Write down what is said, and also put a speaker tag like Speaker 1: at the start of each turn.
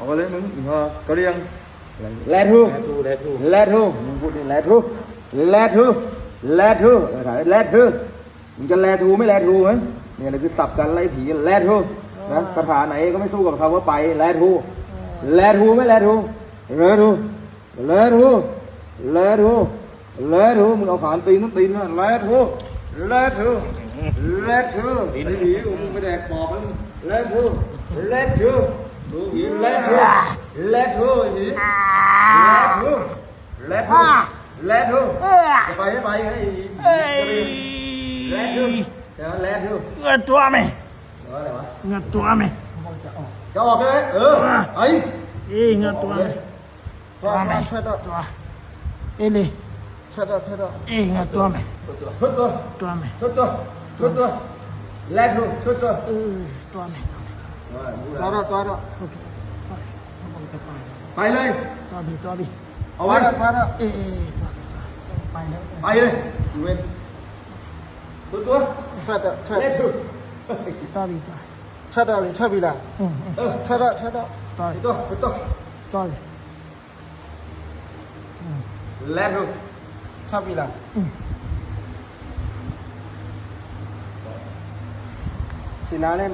Speaker 1: เอาเลยมึงก็เรียงแลทูมึงพูดดิแลทูมึงจะแลทูไม่แลทูไหมเนี่ยนี่คือสับกันไล่ผีแลทูนะคาถาไหนก็ไม่สู้กับคำว่าไปแลทูไม่แลทูมึงเอาขานตีนต้องตีนนะแลทูไอ้ผีมึงไปแดกปอบมึงแลทูดูผีแลทูผีแลทูไปให้แลทู
Speaker 2: เงินตัวไหม
Speaker 1: อะไรวะ
Speaker 2: เงินตัวไหม
Speaker 1: จะออกเลยไอ้
Speaker 2: เงินตัวไหมตัวไหมตัวเอลี่เงินตัวไหม
Speaker 1: ชุดตัว
Speaker 2: ตัวไหม
Speaker 1: แลทูชุดตัว
Speaker 2: ตัวไหม
Speaker 1: ตัวโอเคไปเลย
Speaker 2: ตัวบี
Speaker 1: เอาไว้ตัวไปเลยอยู่เว้นตัวแลทู
Speaker 2: ตัวบี
Speaker 1: แลทู
Speaker 3: สีน้าเล่น